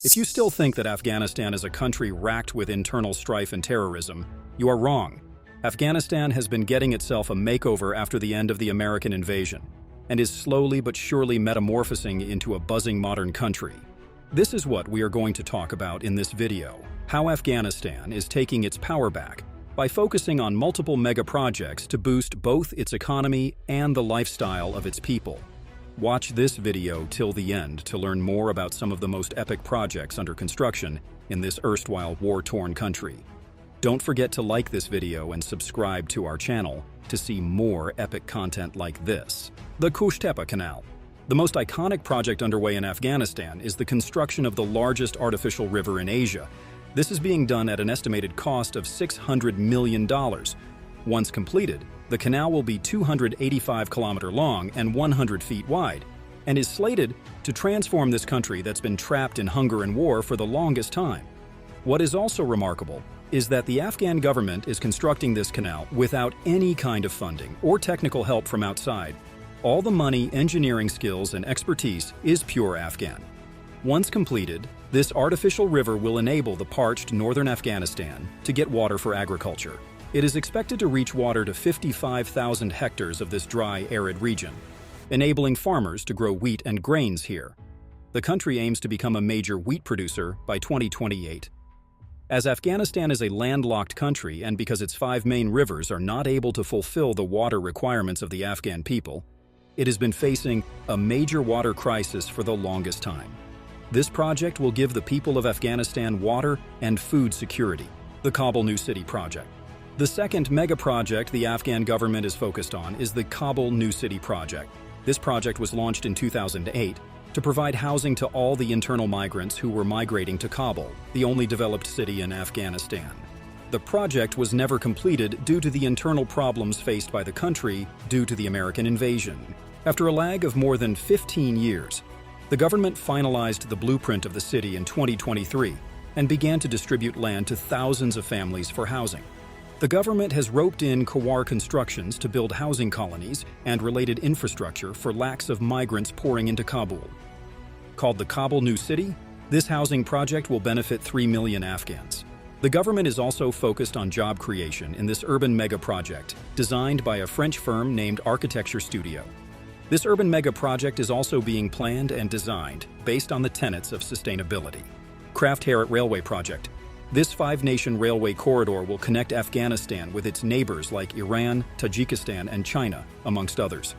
If you still think that Afghanistan is a country racked with internal strife and terrorism, you are wrong. Afghanistan has been getting itself a makeover after the end of the American invasion, and is slowly but surely metamorphosing into a buzzing modern country. This is what we are going to talk about in this video: how Afghanistan is taking its power back by focusing on multiple mega projects to boost both its economy and the lifestyle of its people. Watch this video till the end to learn more about some of the most epic projects under construction in this erstwhile war-torn country. Don't forget to like this video and subscribe to our channel to see more epic content like this. The Kushtepa Canal. The most iconic project underway in Afghanistan is the construction of the largest artificial river in Asia. This is being done at an estimated cost of $600 million. Once completed, the canal will be 285 km long and 100 feet wide, and is slated to transform this country that's been trapped in hunger and war for the longest time. What is also remarkable is that the Afghan government is constructing this canal without any kind of funding or technical help from outside. All the money, engineering skills, and expertise is pure Afghan. Once completed, this artificial river will enable the parched northern Afghanistan to get water for agriculture. It is expected to reach water to 55,000 hectares of this dry, arid region, enabling farmers to grow wheat and grains here. The country aims to become a major wheat producer by 2028. As Afghanistan is a landlocked country and because its 5 main rivers are not able to fulfill the water requirements of the Afghan people, it has been facing a major water crisis for the longest time. This project will give the people of Afghanistan water and food security. The Kabul New City Project. The second mega project the Afghan government is focused on is the Kabul New City Project. This project was launched in 2008 to provide housing to all the internal migrants who were migrating to Kabul, the only developed city in Afghanistan. The project was never completed due to the internal problems faced by the country due to the American invasion. After a lag of more than 15 years, the government finalized the blueprint of the city in 2023 and began to distribute land to thousands of families for housing. The government has roped in Kawar constructions to build housing colonies and related infrastructure for lakhs of migrants pouring into Kabul. Called the Kabul New City, this housing project will benefit 3 million Afghans. The government is also focused on job creation in this urban mega project, designed by a French firm named Architecture Studio. This urban mega project is also being planned and designed based on the tenets of sustainability. Kraft-Harrat Railway Project. This 5-nation railway corridor will connect Afghanistan with its neighbors like Iran, Tajikistan, and China, amongst others.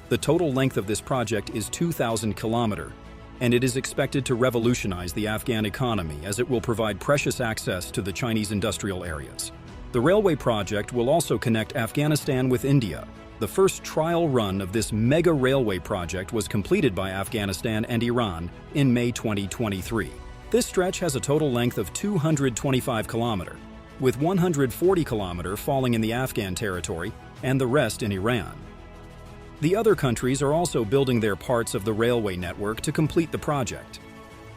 The total length of this project is 2,000 kilometers, and it is expected to revolutionize the Afghan economy as it will provide precious access to the Chinese industrial areas. The railway project will also connect Afghanistan with India. The first trial run of this mega railway project was completed by Afghanistan and Iran in May 2023. This stretch has a total length of 225 kilometers, with 140 kilometers falling in the Afghan territory and the rest in Iran. The other countries are also building their parts of the railway network to complete the project.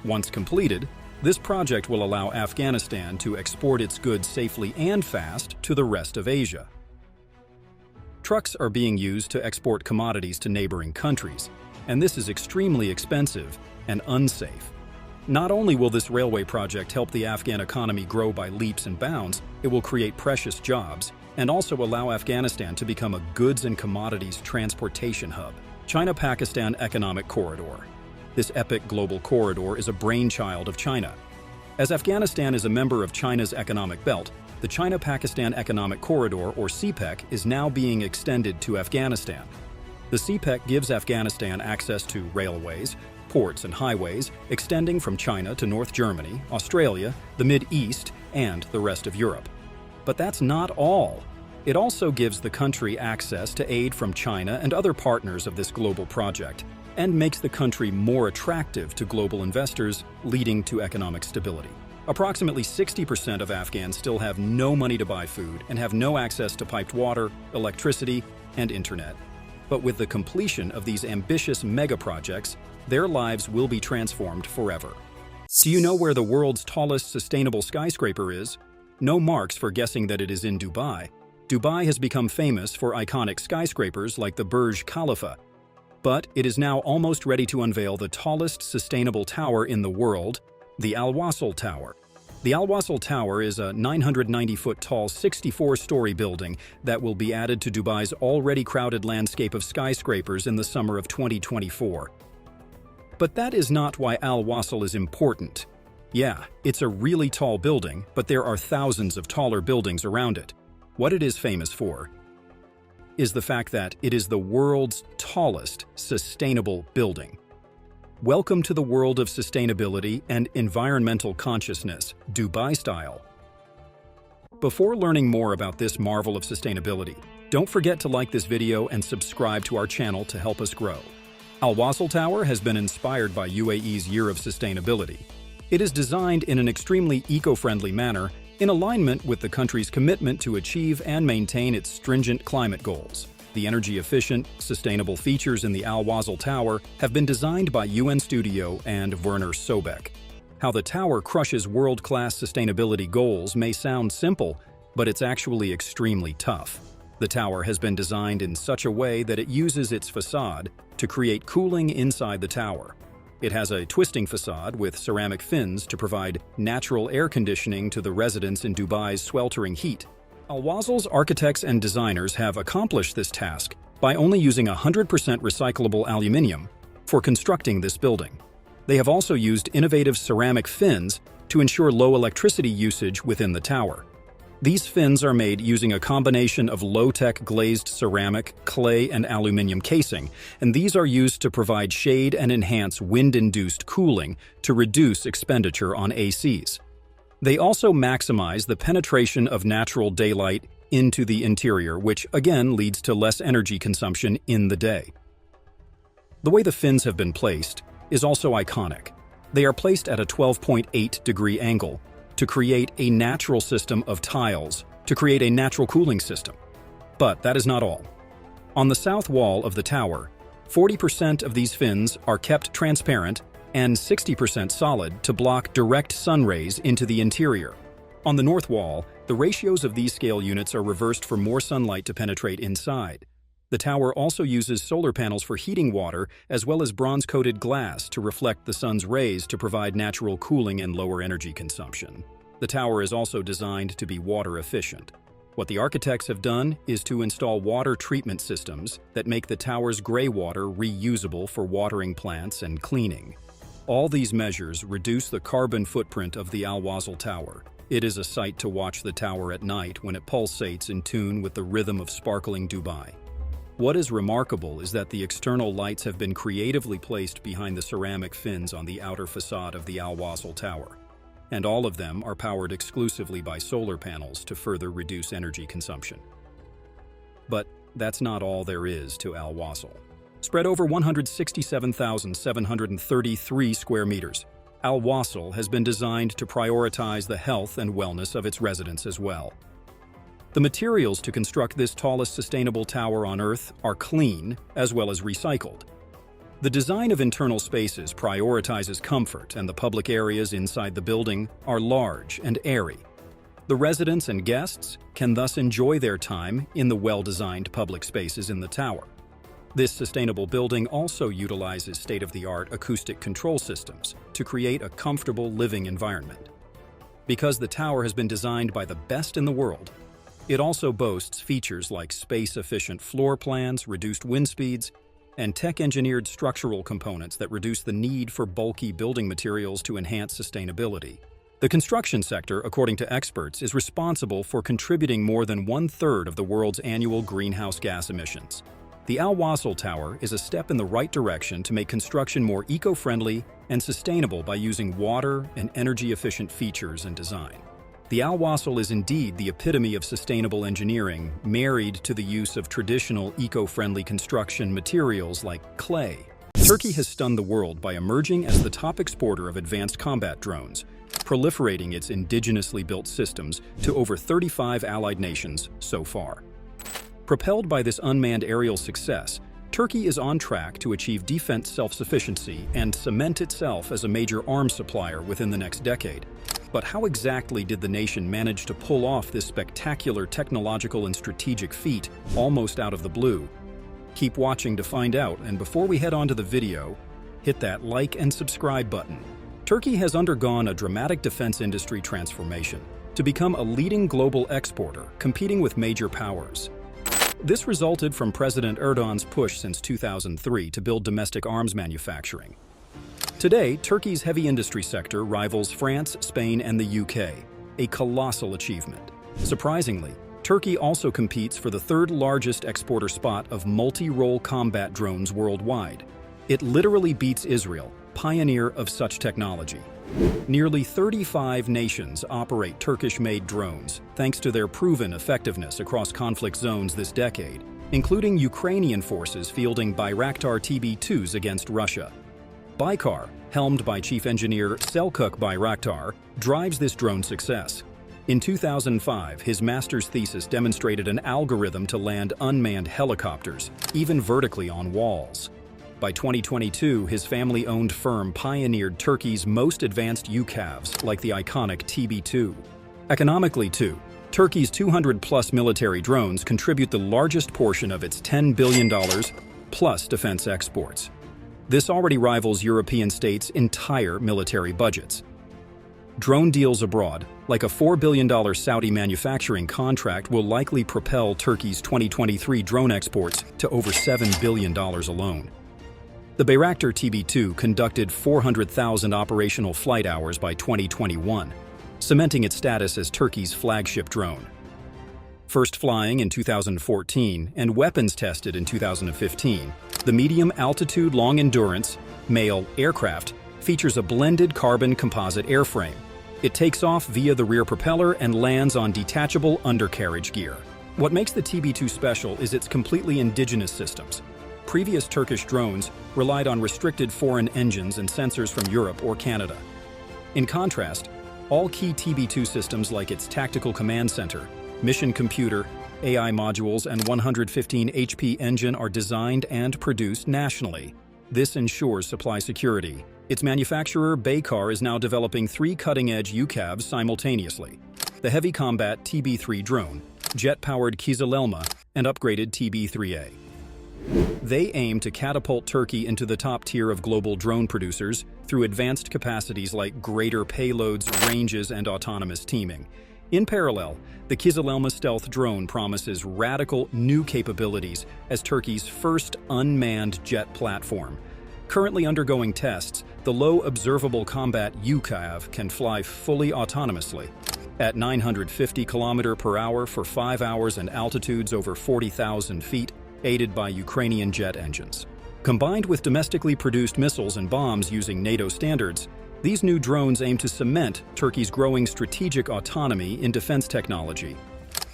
Once completed, this project will allow Afghanistan to export its goods safely and fast to the rest of Asia. Trucks are being used to export commodities to neighboring countries, and this is extremely expensive and unsafe. Not only will this railway project help the Afghan economy grow by leaps and bounds, it will create precious jobs and also allow Afghanistan to become a goods and commodities transportation hub. China-Pakistan Economic Corridor. This epic global corridor is a brainchild of China. As Afghanistan is a member of China's economic belt, the China-Pakistan Economic Corridor, or CPEC, is now being extended to Afghanistan. The CPEC gives Afghanistan access to railways, ports and highways extending from China to North Germany, Australia, the Mid-East, and the rest of Europe. But that's not all. It also gives the country access to aid from China and other partners of this global project, and makes the country more attractive to global investors, leading to economic stability. Approximately 60% of Afghans still have no money to buy food and have no access to piped water, electricity, and internet. But with the completion of these ambitious mega projects, their lives will be transformed forever. Do you know where the world's tallest sustainable skyscraper is? No marks for guessing that it is in Dubai. Dubai has become famous for iconic skyscrapers like the Burj Khalifa, but it is now almost ready to unveil the tallest sustainable tower in the world, The Al Wasl Tower. The Al Wasl Tower is a 990-foot-tall, 64-story building that will be added to Dubai's already crowded landscape of skyscrapers in the summer of 2024. But that is not why Al Wasl is important. Yeah, it's a really tall building, but there are thousands of taller buildings around it. What it is famous for is the fact that it is the world's tallest sustainable building. Welcome to the world of sustainability and environmental consciousness, Dubai style. Before learning more about this marvel of sustainability, don't forget to like this video and subscribe to our channel to help us grow. Al Wasl Tower has been inspired by UAE's Year of Sustainability. It is designed in an extremely eco-friendly manner in alignment with the country's commitment to achieve and maintain its stringent climate goals. The energy-efficient, sustainable features in the Al Wasl Tower have been designed by UN Studio and Werner Sobeck. How the tower crushes world-class sustainability goals may sound simple, but it's actually extremely tough. The tower has been designed in such a way that it uses its facade to create cooling inside the tower. It has a twisting facade with ceramic fins to provide natural air conditioning to the residents in Dubai's sweltering heat. Al Wasl's architects and designers have accomplished this task by only using 100% recyclable aluminium for constructing this building. They have also used innovative ceramic fins to ensure low electricity usage within the tower. These fins are made using a combination of low-tech glazed ceramic, clay, and aluminum casing, and these are used to provide shade and enhance wind-induced cooling to reduce expenditure on ACs. They also maximize the penetration of natural daylight into the interior, which again leads to less energy consumption in the day. The way the fins have been placed is also iconic. They are placed at a 12.8-degree angle to create a natural system of tiles to create a natural cooling system. But that is not all. On the south wall of the tower, 40% of these fins are kept transparent and 60% solid to block direct sun rays into the interior. On the north wall, the ratios of these scale units are reversed for more sunlight to penetrate inside. The tower also uses solar panels for heating water as well as bronze-coated glass to reflect the sun's rays to provide natural cooling and lower energy consumption. The tower is also designed to be water efficient. What the architects have done is to install water treatment systems that make the tower's gray water reusable for watering plants and cleaning. All these measures reduce the carbon footprint of the Al Wasl Tower. It is a sight to watch the tower at night when it pulsates in tune with the rhythm of sparkling Dubai. What is remarkable is that the external lights have been creatively placed behind the ceramic fins on the outer facade of the Al Wasl Tower, and all of them are powered exclusively by solar panels to further reduce energy consumption. But that's not all there is to Al Wasl. Spread over 167,733 square meters, Al Wasl has been designed to prioritize the health and wellness of its residents as well. The materials to construct this tallest sustainable tower on Earth are clean as well as recycled. The design of internal spaces prioritizes comfort, and the public areas inside the building are large and airy. The residents and guests can thus enjoy their time in the well-designed public spaces in the tower. This sustainable building also utilizes state-of-the-art acoustic control systems to create a comfortable living environment. Because the tower has been designed by the best in the world, it also boasts features like space-efficient floor plans, reduced wind speeds, and tech-engineered structural components that reduce the need for bulky building materials to enhance sustainability. The construction sector, according to experts, is responsible for contributing more than 1/3 of the world's annual greenhouse gas emissions. The Al Wasl Tower is a step in the right direction to make construction more eco-friendly and sustainable by using water and energy-efficient features and design. The Al Wasl is indeed the epitome of sustainable engineering, married to the use of traditional eco-friendly construction materials like clay. Turkey has stunned the world by emerging as the top exporter of advanced combat drones, proliferating its indigenously built systems to over 35 allied nations so far. Propelled by this unmanned aerial success, Turkey is on track to achieve defense self-sufficiency and cement itself as a major arms supplier within the next decade. But how exactly did the nation manage to pull off this spectacular technological and strategic feat almost out of the blue? Keep watching to find out, and before we head on to the video, hit that like and subscribe button. Turkey has undergone a dramatic defense industry transformation to become a leading global exporter, competing with major powers. This resulted from President Erdogan's push since 2003 to build domestic arms manufacturing. Today, Turkey's heavy industry sector rivals France, Spain, and the UK, a colossal achievement. Surprisingly, Turkey also competes for the third largest exporter spot of multi-role combat drones worldwide. It literally beats Israel, pioneer of such technology. Nearly 35 nations operate Turkish-made drones, thanks to their proven effectiveness across conflict zones this decade, including Ukrainian forces fielding Bayraktar TB2s against Russia. Baykar, helmed by Chief Engineer Selçuk Bayraktar, drives this drone success. In 2005, his master's thesis demonstrated an algorithm to land unmanned helicopters, even vertically on walls. By 2022, his family-owned firm pioneered Turkey's most advanced UCAVs, like the iconic TB2. Economically, too, Turkey's 200-plus military drones contribute the largest portion of its $10 billion plus defense exports. This already rivals European states' entire military budgets. Drone deals abroad, like a $4 billion Saudi manufacturing contract, will likely propel Turkey's 2023 drone exports to over $7 billion alone. The Bayraktar TB2 conducted 400,000 operational flight hours by 2021, cementing its status as Turkey's flagship drone. First flying in 2014 and weapons tested in 2015, the medium-altitude long-endurance MALE aircraft features a blended carbon composite airframe. It takes off via the rear propeller and lands on detachable undercarriage gear. What makes the TB2 special is its completely indigenous systems. Previous Turkish drones relied on restricted foreign engines and sensors from Europe or Canada. In contrast, all key TB2 systems like its tactical command center, mission computer, AI modules, and 115 HP engine are designed and produced nationally. This ensures supply security. Its manufacturer, Baykar, is now developing 3 cutting-edge UCAVs simultaneously: the heavy combat TB3 drone, jet-powered Kızılelma, and upgraded TB3A. They aim to catapult Turkey into the top tier of global drone producers through advanced capacities like greater payloads, ranges, and autonomous teaming. In parallel, the Kızılelma stealth drone promises radical new capabilities as Turkey's first unmanned jet platform. Currently undergoing tests, the low observable combat UCAV can fly fully autonomously at 950 km/h for 5 hours and altitudes over 40,000 feet, aided by Ukrainian jet engines. Combined with domestically produced missiles and bombs using NATO standards, these new drones aim to cement Turkey's growing strategic autonomy in defense technology.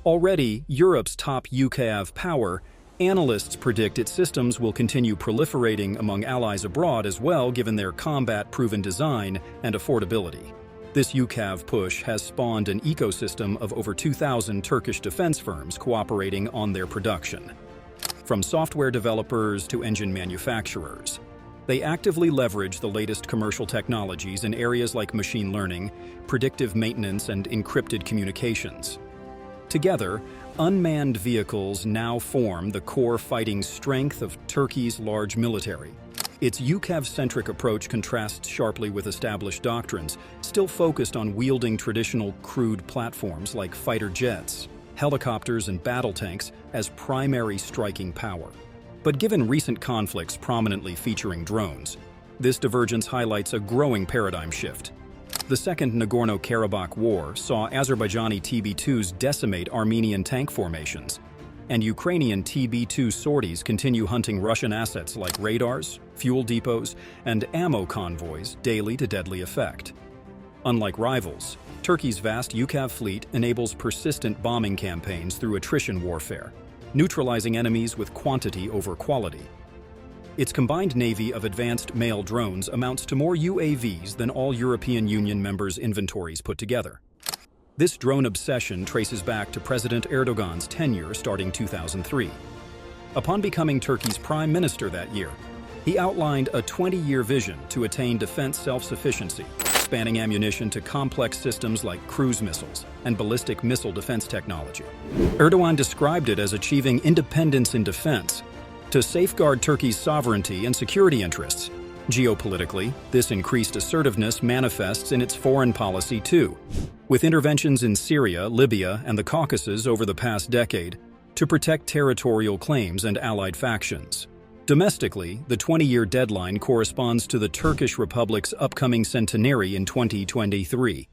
Already Europe's top UCAV power, analysts predict its systems will continue proliferating among allies abroad as well, given their combat-proven design and affordability. This UCAV push has spawned an ecosystem of over 2,000 Turkish defense firms cooperating on their production. From software developers to engine manufacturers, they actively leverage the latest commercial technologies in areas like machine learning, predictive maintenance, and encrypted communications. Together, unmanned vehicles now form the core fighting strength of Turkey's large military. Its UCAV-centric approach contrasts sharply with established doctrines, still focused on wielding traditional crewed platforms like fighter jets, helicopters, and battle tanks as primary striking power. But given recent conflicts prominently featuring drones, this divergence highlights a growing paradigm shift. The Second Nagorno-Karabakh War saw Azerbaijani TB2s decimate Armenian tank formations, and Ukrainian TB2 sorties continue hunting Russian assets like radars, fuel depots, and ammo convoys daily to deadly effect. Unlike rivals, Turkey's vast UCAV fleet enables persistent bombing campaigns through attrition warfare, neutralizing enemies with quantity over quality. Its combined navy of advanced MALE drones amounts to more UAVs than all European Union members' inventories put together. This drone obsession traces back to President Erdogan's tenure starting 2003. Upon becoming Turkey's prime minister that year, he outlined a 20-year vision to attain defense self-sufficiency, spanning ammunition to complex systems like cruise missiles and ballistic missile defense technology. Erdogan described it as achieving independence in defense to safeguard Turkey's sovereignty and security interests, Geopolitically, this increased assertiveness manifests in its foreign policy too, with interventions in Syria, Libya, and the Caucasus over the past decade to protect territorial claims and allied factions. Domestically, the 20-year deadline corresponds to the Turkish Republic's upcoming centenary in 2023,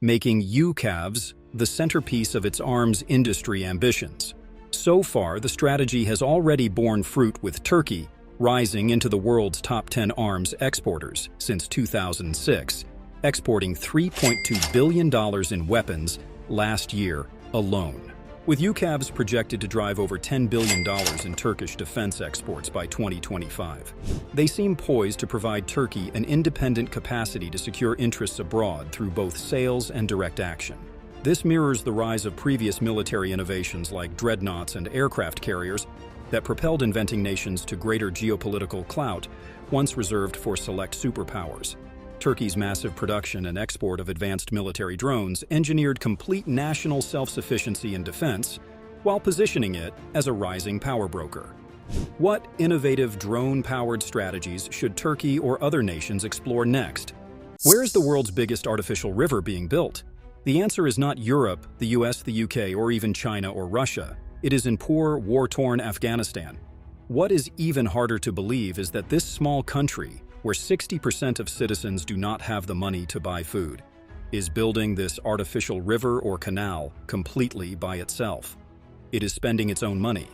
making UCAVs the centerpiece of its arms industry ambitions. So far, the strategy has already borne fruit, with Turkey rising into the world's top 10 arms exporters since 2006, exporting $3.2 billion in weapons last year alone. With UCAVs projected to drive over $10 billion in Turkish defense exports by 2025. They seem poised to provide Turkey an independent capacity to secure interests abroad through both sales and direct action. This mirrors the rise of previous military innovations like dreadnoughts and aircraft carriers that propelled inventing nations to greater geopolitical clout, once reserved for select superpowers. Turkey's massive production and export of advanced military drones engineered complete national self-sufficiency in defense, while positioning it as a rising power broker. What innovative drone-powered strategies should Turkey or other nations explore next? Where is the world's biggest artificial river being built? The answer is not Europe, the US, the UK, or even China or Russia. It is in poor, war-torn Afghanistan. What is even harder to believe is that this small country, where 60% of citizens do not have the money to buy food, is building this artificial river or canal completely by itself. It is spending its own money.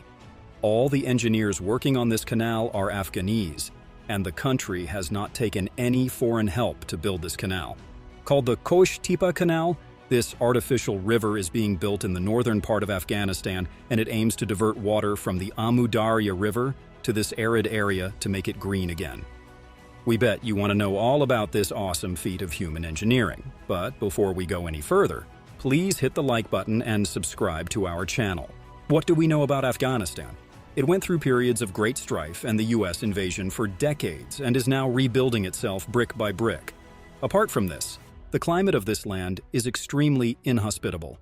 All the engineers working on this canal are Afghanese, and the country has not taken any foreign help to build this canal. Called the Kosh-Tepe Canal, this artificial river is being built in the northern part of Afghanistan, and it aims to divert water from the Amu Darya River to this arid area to make it green again. We bet you want to know all about this awesome feat of human engineering. But before we go any further, please hit the like button and subscribe to our channel. What do we know about Afghanistan? It went through periods of great strife and the US invasion for decades and is now rebuilding itself brick by brick. Apart from this, the climate of this land is extremely inhospitable.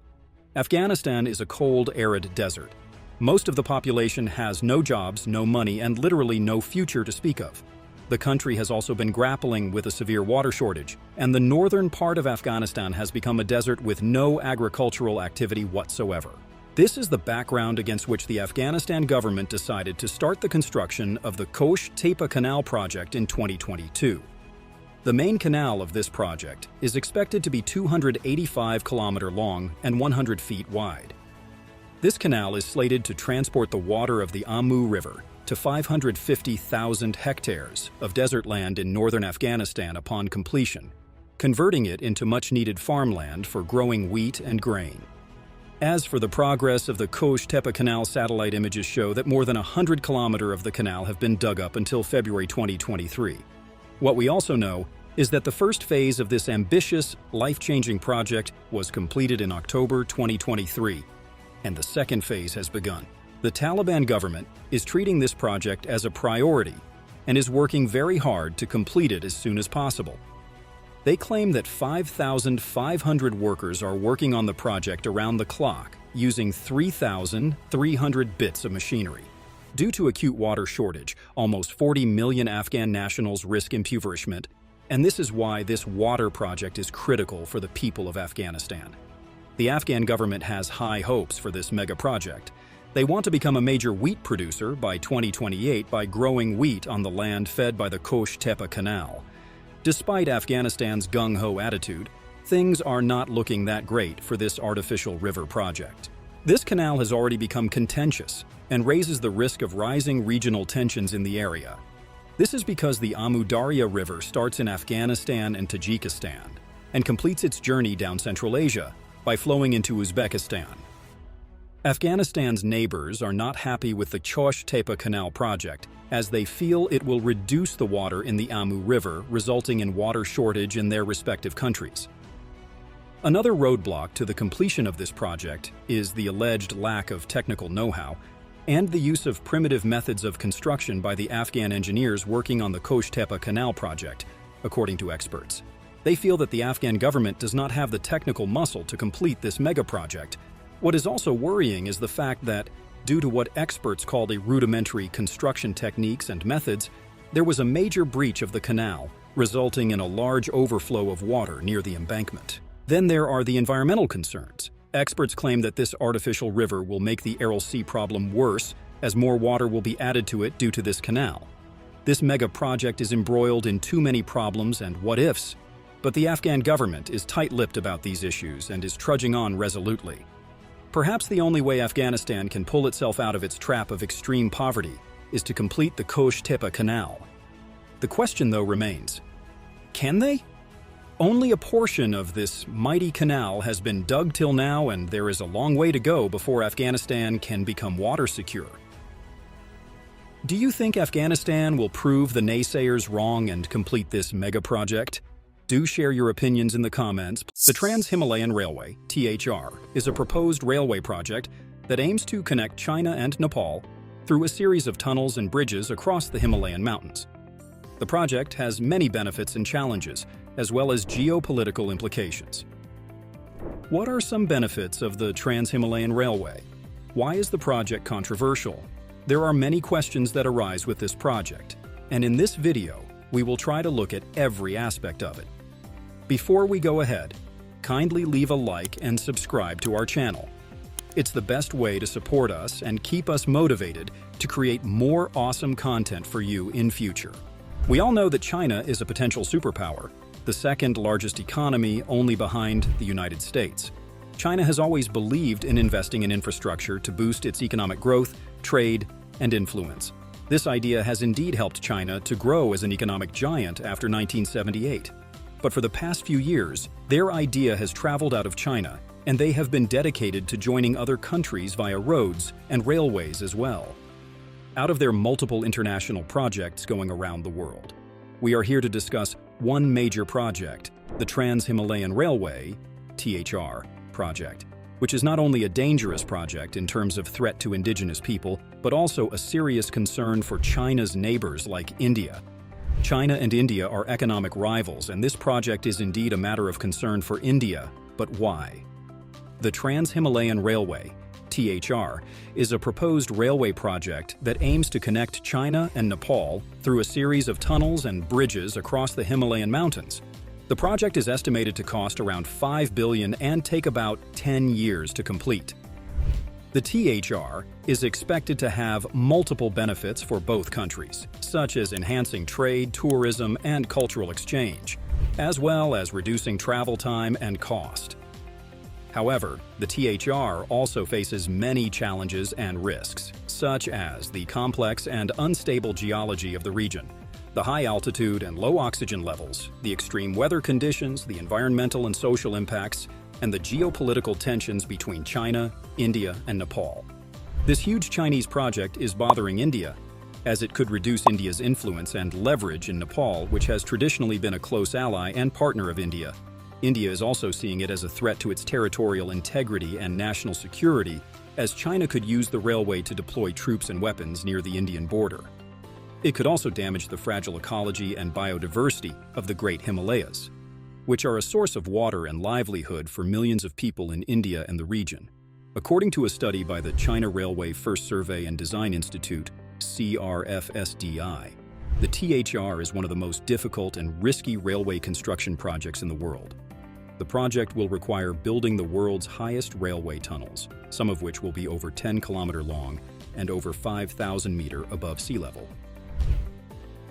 Afghanistan is a cold, arid desert. Most of the population has no jobs, no money, and literally no future to speak of. The country has also been grappling with a severe water shortage, and the northern part of Afghanistan has become a desert with no agricultural activity whatsoever. This is the background against which the Afghanistan government decided to start the construction of the Kosh-Tepe Canal project in 2022. The main canal of this project is expected to be 285 km long and 100 feet wide. This canal is slated to transport the water of the Amu River to 550,000 hectares of desert land in northern Afghanistan upon completion, converting it into much-needed farmland for growing wheat and grain. As for the progress of the Kosh-Tepe Canal, satellite images show that more than 100 km of the canal have been dug up until February 2023. What we also know is that the first phase of this ambitious, life-changing project was completed in October 2023, and the second phase has begun. The Taliban government is treating this project as a priority and is working very hard to complete it as soon as possible. They claim that 5,500 workers are working on the project around the clock, using 3,300 bits of machinery. Due to acute water shortage, almost 40 million Afghan nationals risk impoverishment, and this is why this water project is critical for the people of Afghanistan. The Afghan government has high hopes for this mega project. They want to become a major wheat producer by 2028 by growing wheat on the land fed by the Kosh-Tepe Canal. Despite Afghanistan's gung-ho attitude, things are not looking that great for this artificial river project. This canal has already become contentious and raises the risk of rising regional tensions in the area. This is because the Amu Darya River starts in Afghanistan and Tajikistan and completes its journey down Central Asia by flowing into Uzbekistan. Afghanistan's neighbors are not happy with the Kosh-Tepe Canal project, as they feel it will reduce the water in the Amu River, resulting in water shortage in their respective countries. Another roadblock to the completion of this project is the alleged lack of technical know-how and the use of primitive methods of construction by the Afghan engineers working on the Kosh-Tepe Canal project, according to experts. They feel that the Afghan government does not have the technical muscle to complete this mega project. What is also worrying is the fact that, due to what experts call the rudimentary construction techniques and methods, There was a major breach of the canal, resulting in a large overflow of water near the embankment. Then there are the environmental concerns. Experts claim that this artificial river will make the Aral Sea problem worse as more water will be added to it due to this canal. This mega project is embroiled in too many problems and what-ifs, but the Afghan government is tight-lipped about these issues and is trudging on resolutely. Perhaps the only way Afghanistan can pull itself out of its trap of extreme poverty is to complete the Kosh-Tepe Canal. The question, though, remains, can they? Only a portion of this mighty canal has been dug till now, and there is a long way to go before Afghanistan can become water secure. Do you think Afghanistan will prove the naysayers wrong and complete this mega project? Do share your opinions in the comments. The Trans-Himalayan Railway, THR, is a proposed railway project that aims to connect China and Nepal through a series of tunnels and bridges across the Himalayan mountains. The project has many benefits and challenges, as well as geopolitical implications. What are some benefits of the Trans-Himalayan Railway? Why is the project controversial? There are many questions that arise with this project, and in this video, we will try to look at every aspect of it. Before we go ahead, kindly leave a like and subscribe to our channel. It's the best way to support us and keep us motivated to create more awesome content for you in future. We all know that China is a potential superpower, the second largest economy only behind the United States. China has always believed in investing in infrastructure to boost its economic growth, trade, and influence. This idea has indeed helped China to grow as an economic giant after 1978. But for the past few years, their idea has traveled out of China, and they have been dedicated to joining other countries via roads and railways as well. Out of their multiple international projects going around the world, we are here to discuss one major project, the Trans-Himalayan Railway, THR, project, which is not only a dangerous project in terms of threat to indigenous people, but also a serious concern for China's neighbors like India. China and India are economic rivals, and this project is indeed a matter of concern for India, but why? The Trans-Himalayan Railway, THR, is a proposed railway project that aims to connect China and Nepal through a series of tunnels and bridges across the Himalayan mountains. The project is estimated to cost around $5 billion and take about 10 years to complete. The THR is expected to have multiple benefits for both countries, such as enhancing trade, tourism, and cultural exchange, as well as reducing travel time and cost. However, the THR also faces many challenges and risks, such as the complex and unstable geology of the region, the high altitude and low oxygen levels, the extreme weather conditions, the environmental and social impacts, and the geopolitical tensions between China, India, and Nepal. This huge Chinese project is bothering India, as it could reduce India's influence and leverage in Nepal, which has traditionally been a close ally and partner of India. India is also seeing it as a threat to its territorial integrity and national security, as China could use the railway to deploy troops and weapons near the Indian border. It could also damage the fragile ecology and biodiversity of the Great Himalayas, which are a source of water and livelihood for millions of people in India and the region. According to a study by the China Railway First Survey and Design Institute, CRFSDI, the THR is one of the most difficult and risky railway construction projects in the world. The project will require building the world's highest railway tunnels, some of which will be over 10 kilometers long and over 5,000 meters above sea level.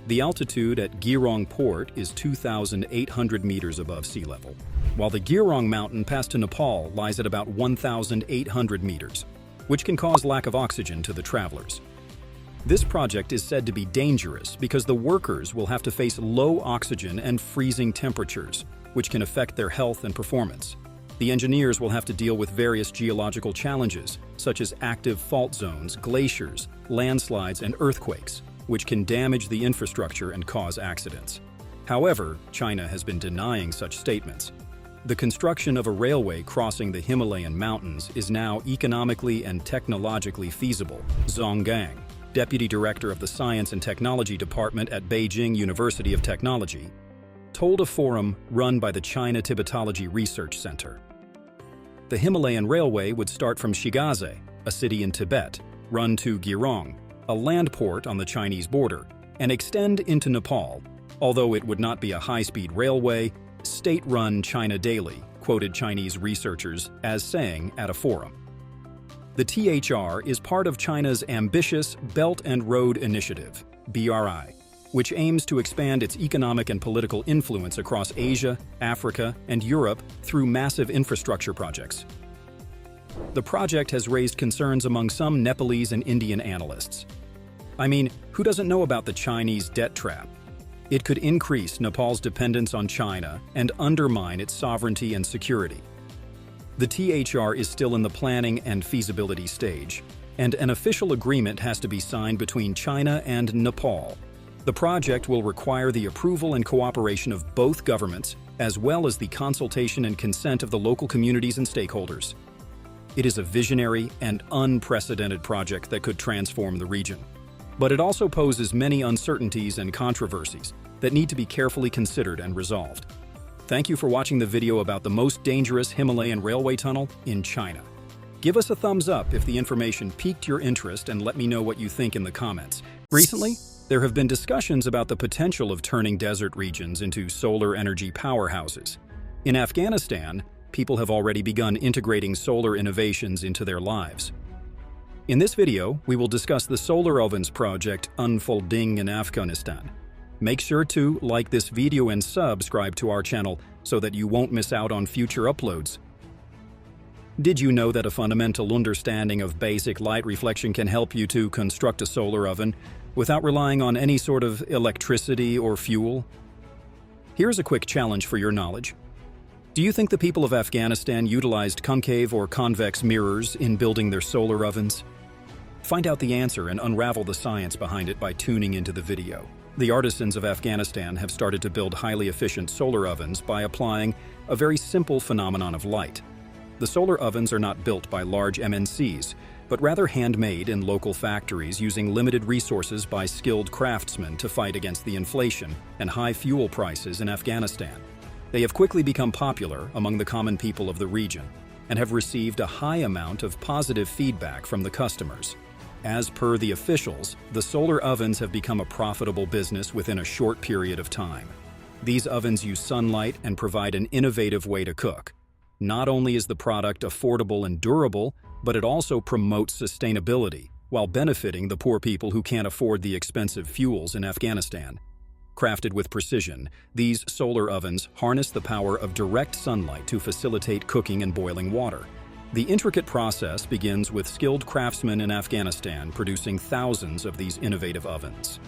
The altitude at Girong Port is 2,800 meters above sea level, while the Girong Mountain pass to Nepal lies at about 1,800 meters, which can cause lack of oxygen to the travelers. This project is said to be dangerous because the workers will have to face low oxygen and freezing temperatures, which can affect their health and performance. The engineers will have to deal with various geological challenges, such as active fault zones, glaciers, landslides, and earthquakes, which can damage the infrastructure and cause accidents. However, China has been denying such statements. The construction of a railway crossing the Himalayan mountains is now economically and technologically feasible. Zhong Gang, Deputy Director of the Science and Technology Department at Beijing University of Technology, told a forum run by the China Tibetology Research Center. The Himalayan Railway would start from Shigaze, a city in Tibet, run to Girong, a land port on the Chinese border, and extend into Nepal, although it would not be a high-speed railway, state-run China Daily quoted Chinese researchers as saying at a forum. The THR is part of China's ambitious Belt and Road Initiative, BRI, which aims to expand its economic and political influence across Asia, Africa, and Europe through massive infrastructure projects. The project has raised concerns among some Nepalese and Indian analysts. I mean, who doesn't know about the Chinese debt trap? It could increase Nepal's dependence on China and undermine its sovereignty and security. The THR is still in the planning and feasibility stage, and an official agreement has to be signed between China and Nepal. The project will require the approval and cooperation of both governments, as well as the consultation and consent of the local communities and stakeholders. It is a visionary and unprecedented project that could transform the region. But it also poses many uncertainties and controversies that need to be carefully considered and resolved. Thank you for watching the video about the most dangerous Himalayan railway tunnel in China. Give us a thumbs up if the information piqued your interest and let me know what you think in the comments. Recently, there have been discussions about the potential of turning desert regions into solar energy powerhouses. In Afghanistan, people have already begun integrating solar innovations into their lives. In this video, we will discuss the solar ovens project unfolding in Afghanistan. Make sure to like this video and subscribe to our channel so that you won't miss out on future uploads. Did you know that a fundamental understanding of basic light reflection can help you to construct a solar oven without relying on any sort of electricity or fuel? Here's a quick challenge for your knowledge. Do you think the people of Afghanistan utilized concave or convex mirrors in building their solar ovens? Find out the answer and unravel the science behind it by tuning into the video. The artisans of Afghanistan have started to build highly efficient solar ovens by applying a very simple phenomenon of light. The solar ovens are not built by large MNCs, but rather handmade in local factories using limited resources by skilled craftsmen to fight against the inflation and high fuel prices in Afghanistan. They have quickly become popular among the common people of the region and have received a high amount of positive feedback from the customers. As per the officials, the solar ovens have become a profitable business within a short period of time. These ovens use sunlight and provide an innovative way to cook. Not only is the product affordable and durable, but it also promotes sustainability while benefiting the poor people who can't afford the expensive fuels in Afghanistan. Crafted with precision, these solar ovens harness the power of direct sunlight to facilitate cooking and boiling water. The intricate process begins with skilled craftsmen in Afghanistan producing thousands of these innovative ovens.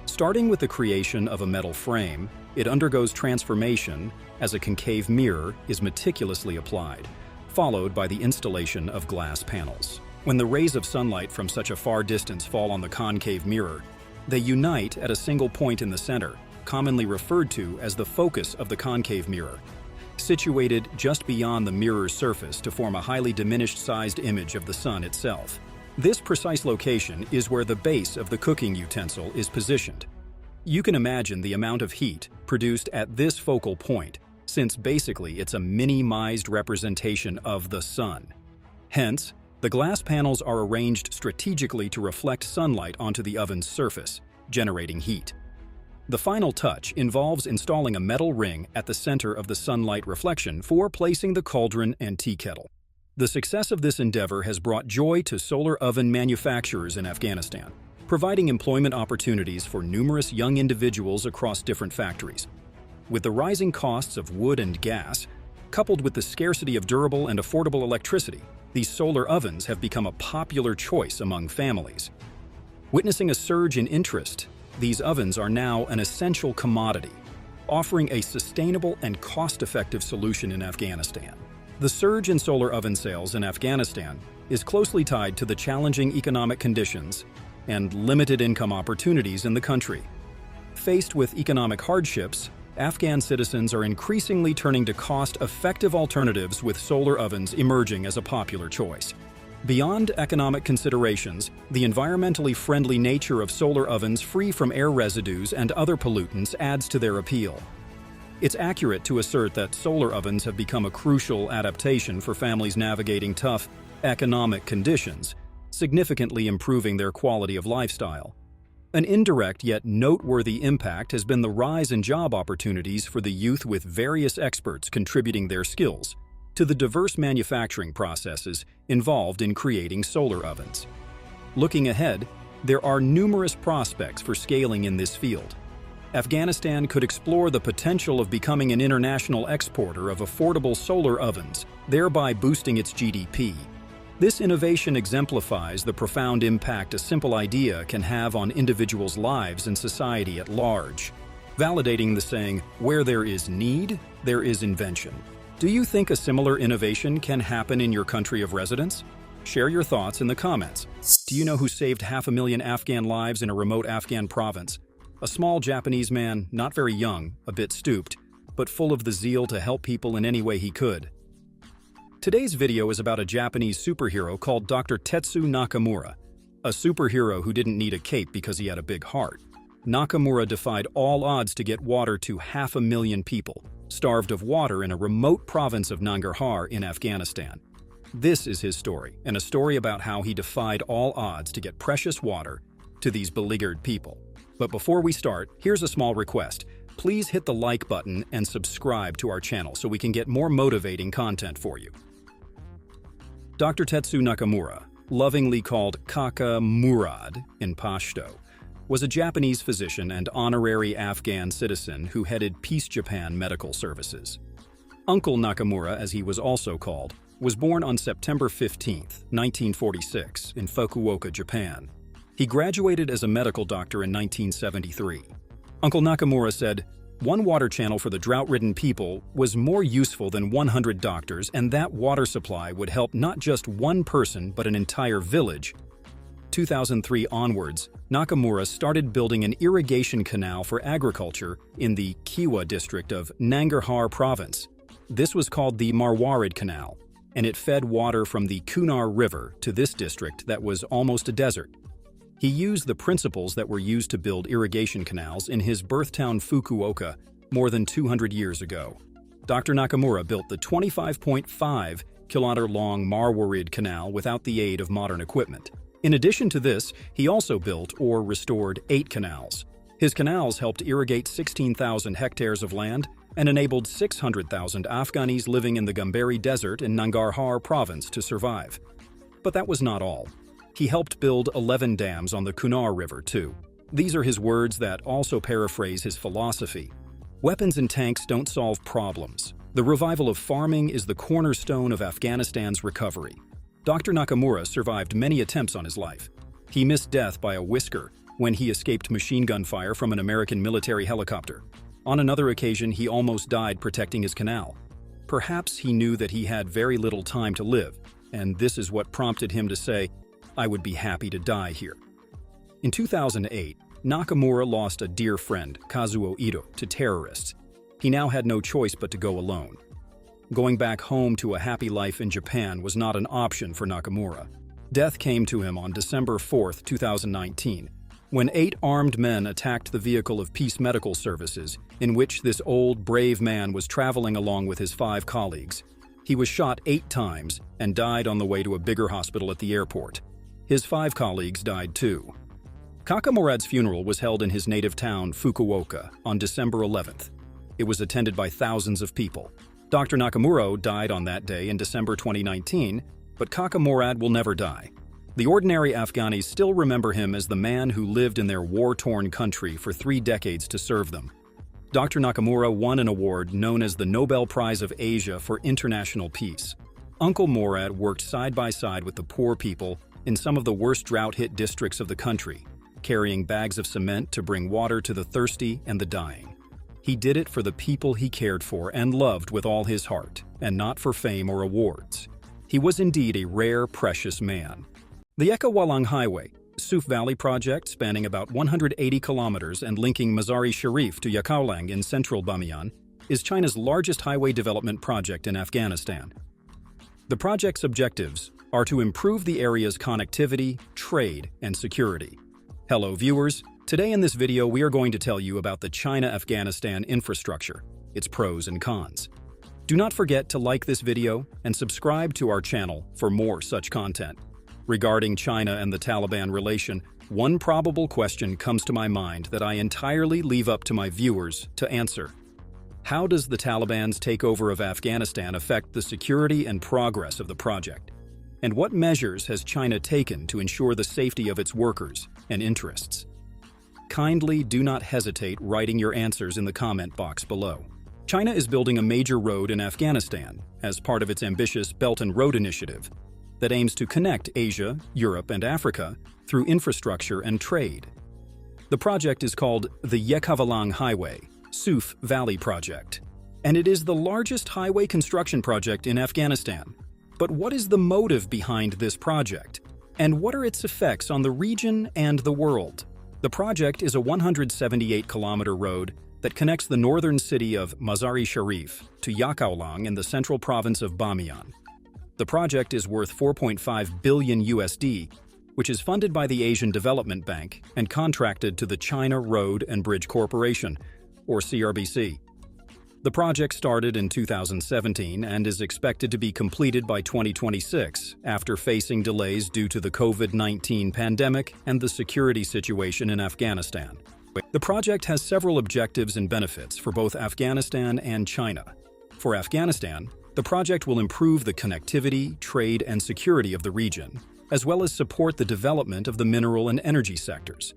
Starting with the creation of a metal frame, it undergoes transformation as a concave mirror is meticulously applied, followed by the installation of glass panels. When the rays of sunlight from such a far distance fall on the concave mirror, they unite at a single point in the center, commonly referred to as the focus of the concave mirror, situated just beyond the mirror's surface to form a highly diminished-sized image of the sun itself. This precise location is where the base of the cooking utensil is positioned. You can imagine the amount of heat produced at this focal point, since basically it's a minimized representation of the sun. Hence, the glass panels are arranged strategically to reflect sunlight onto the oven's surface, generating heat. The final touch involves installing a metal ring at the center of the sunlight reflection for placing the cauldron and tea kettle. The success of this endeavor has brought joy to solar oven manufacturers in Afghanistan, providing employment opportunities for numerous young individuals across different factories. With the rising costs of wood and gas, coupled with the scarcity of durable and affordable electricity, these solar ovens have become a popular choice among families. Witnessing a surge in interest, these ovens are now an essential commodity, offering a sustainable and cost-effective solution in Afghanistan. The surge in solar oven sales in Afghanistan is closely tied to the challenging economic conditions and limited income opportunities in the country. Faced with economic hardships, Afghan citizens are increasingly turning to cost-effective alternatives, with solar ovens emerging as a popular choice. Beyond economic considerations, the environmentally friendly nature of solar ovens free from air residues and other pollutants adds to their appeal. It's accurate to assert that solar ovens have become a crucial adaptation for families navigating tough economic conditions, significantly improving their quality of lifestyle. An indirect yet noteworthy impact has been the rise in job opportunities for the youth, with various experts contributing their skills to the diverse manufacturing processes involved in creating solar ovens. Looking ahead, there are numerous prospects for scaling in this field. Afghanistan could explore the potential of becoming an international exporter of affordable solar ovens, thereby boosting its GDP. This innovation exemplifies the profound impact a simple idea can have on individuals' lives and society at large, validating the saying, "Where there is need, there is invention." Do you think a similar innovation can happen in your country of residence? Share your thoughts in the comments. Do you know who saved 500,000 Afghan lives in a remote Afghan province? A small Japanese man, not very young, a bit stooped, but full of the zeal to help people in any way he could. Today's video is about a Japanese superhero called Dr. Tetsu Nakamura, a superhero who didn't need a cape because he had a big heart. Nakamura defied all odds to get water to 500,000 people, starved of water in a remote province of Nangarhar in Afghanistan. This is his story, and a story about how he defied all odds to get precious water to these beleaguered people. But before we start, here's a small request. Please hit the like button and subscribe to our channel so we can get more motivating content for you. Dr. Tetsu Nakamura, lovingly called Kaka Murad in Pashto, was a Japanese physician and honorary Afghan citizen who headed Peace Japan Medical Services. Uncle Nakamura, as he was also called, was born on September 15, 1946, in Fukuoka, Japan. He graduated as a medical doctor in 1973. Uncle Nakamura said, "One water channel for the drought-ridden people was more useful than 100 doctors, and that water supply would help not just one person but an entire village." 2003 onwards, Nakamura started building an irrigation canal for agriculture in the Khiwa district of Nangarhar province. This was called the Marwarid Canal, and it fed water from the Kunar River to this district that was almost a desert. He used the principles that were used to build irrigation canals in his birthtown Fukuoka more than 200 years ago. Dr. Nakamura built the 25.5-kilometer-long Marwarid Canal without the aid of modern equipment. In addition to this, he also built or restored 8 canals. His canals helped irrigate 16,000 hectares of land and enabled 600,000 Afghanis living in the Gambari Desert in Nangarhar province to survive. But that was not all. He helped build 11 dams on the Kunar River, too. These are his words that also paraphrase his philosophy. Weapons and tanks don't solve problems. The revival of farming is the cornerstone of Afghanistan's recovery. Dr. Nakamura survived many attempts on his life. He missed death by a whisker when he escaped machine gun fire from an American military helicopter. On another occasion, he almost died protecting his canal. Perhaps he knew that he had very little time to live, and this is what prompted him to say, "I would be happy to die here." In 2008, Nakamura lost a dear friend, Kazuo Ito, to terrorists. He now had no choice but to go alone. Going back home to a happy life in Japan was not an option for Nakamura. Death came to him on December 4, 2019, when 8 armed men attacked the vehicle of Peace Medical Services, in which this old, brave man was traveling along with his 5 colleagues. He was shot 8 times and died on the way to a bigger hospital at the airport. His 5 colleagues died too. Kaka Murad's funeral was held in his native town, Fukuoka, on December 11th. It was attended by thousands of people. Dr. Nakamura died on that day in December 2019, but Kaka Murad will never die. The ordinary Afghanis still remember him as the man who lived in their war-torn country for 3 decades to serve them. Dr. Nakamura won an award known as the Nobel Prize of Asia for International Peace. Uncle Murad worked side by side with the poor people in some of the worst drought-hit districts of the country, carrying bags of cement to bring water to the thirsty and the dying. He did it for the people he cared for and loved with all his heart, and not for fame or awards. He was indeed a rare, precious man. The Eka-Walang Highway, Suf Valley project spanning about 180 kilometers and linking Mazar-e Sharif to Yakaolang in central Bamiyan, is China's largest highway development project in Afghanistan. The project's objectives are to improve the area's connectivity, trade, and security. Hello viewers, today in this video we are going to tell you about the China-Afghanistan infrastructure, its pros and cons. Do not forget to like this video and subscribe to our channel for more such content. Regarding China and the Taliban relation, one probable question comes to my mind that I entirely leave up to my viewers to answer. How does the Taliban's takeover of Afghanistan affect the security and progress of the project? And what measures has China taken to ensure the safety of its workers and interests? Kindly do not hesitate writing your answers in the comment box below. China is building a major road in Afghanistan as part of its ambitious Belt and Road Initiative that aims to connect Asia, Europe, and Africa through infrastructure and trade. The project is called the Yekavalang Highway, Suf Valley Project, and it is the largest highway construction project in Afghanistan. But what is the motive behind this project? And what are its effects on the region and the world? The project is a 178-kilometer road that connects the northern city of Mazar-i-Sharif to Yakaolang in the central province of Bamiyan. The project is worth 4.5 billion USD, which is funded by the Asian Development Bank and contracted to the China Road and Bridge Corporation, or CRBC. The project started in 2017 and is expected to be completed by 2026 after facing delays due to the COVID-19 pandemic and the security situation in Afghanistan. The project has several objectives and benefits for both Afghanistan and China. For Afghanistan, the project will improve the connectivity, trade, and security of the region, as well as support the development of the mineral and energy sectors.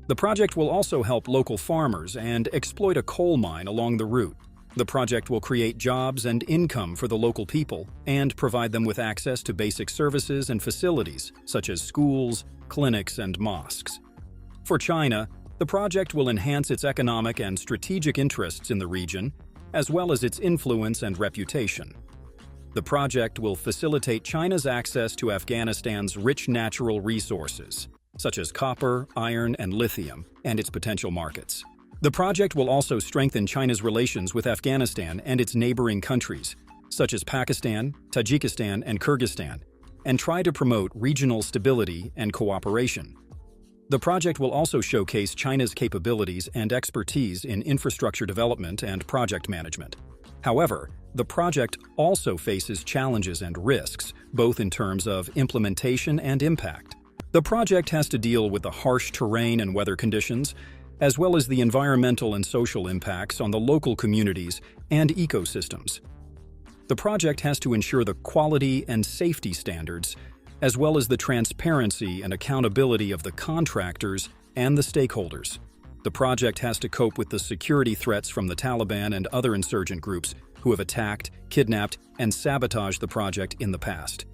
The project will also help local farmers and exploit a coal mine along the route. The project will create jobs and income for the local people and provide them with access to basic services and facilities, such as schools, clinics, and mosques. For China, the project will enhance its economic and strategic interests in the region, as well as its influence and reputation. The project will facilitate China's access to Afghanistan's rich natural resources, such as copper, iron, and lithium, and its potential markets. The project will also strengthen China's relations with Afghanistan and its neighboring countries, such as Pakistan, Tajikistan, and Kyrgyzstan, and try to promote regional stability and cooperation. The project will also showcase China's capabilities and expertise in infrastructure development and project management. However, the project also faces challenges and risks, both in terms of implementation and impact. The project has to deal with the harsh terrain and weather conditions, as well as the environmental and social impacts on the local communities and ecosystems. The project has to ensure the quality and safety standards, as well as the transparency and accountability of the contractors and the stakeholders. The project has to cope with the security threats from the Taliban and other insurgent groups who have attacked, kidnapped, and sabotaged the project in the past.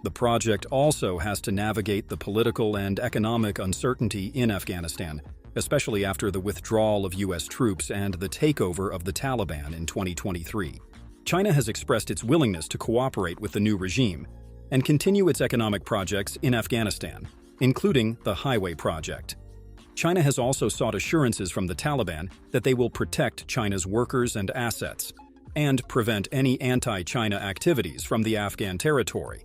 The project also has to navigate the political and economic uncertainty in Afghanistan, especially after the withdrawal of U.S. troops and the takeover of the Taliban in 2023. China has expressed its willingness to cooperate with the new regime and continue its economic projects in Afghanistan, including the highway project. China has also sought assurances from the Taliban that they will protect China's workers and assets and prevent any anti-China activities from the Afghan territory.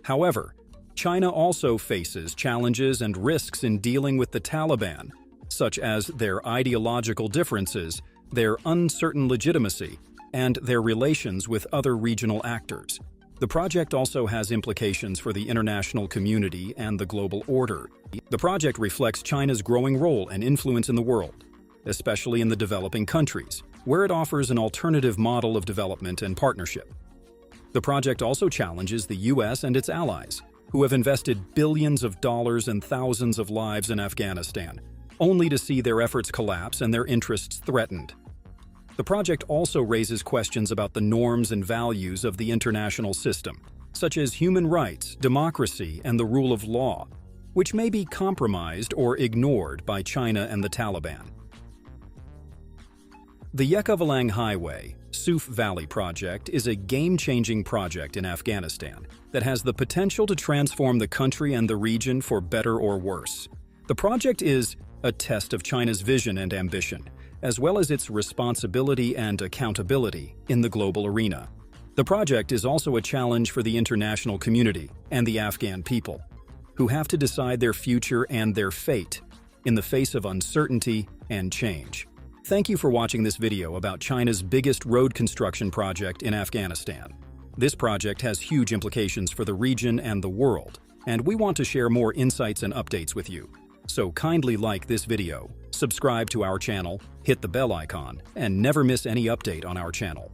However, China also faces challenges and risks in dealing with the Taliban, such as their ideological differences, their uncertain legitimacy, and their relations with other regional actors. The project also has implications for the international community and the global order. The project reflects China's growing role and influence in the world, especially in the developing countries, where it offers an alternative model of development and partnership. The project also challenges the U.S. and its allies, who have invested billions of dollars and thousands of lives in Afghanistan, only to see their efforts collapse and their interests threatened. The project also raises questions about the norms and values of the international system, such as human rights, democracy, and the rule of law, which may be compromised or ignored by China and the Taliban. The Yekavalang Highway, Suf Valley Project is a game-changing project in Afghanistan that has the potential to transform the country and the region for better or worse. The project is a test of China's vision and ambition, as well as its responsibility and accountability in the global arena. The project is also a challenge for the international community and the Afghan people, who have to decide their future and their fate in the face of uncertainty and change. Thank you for watching this video about China's biggest road construction project in Afghanistan. This project has huge implications for the region and the world, and we want to share more insights and updates with you. So kindly like this video, subscribe to our channel, hit the bell icon, and never miss any update on our channel.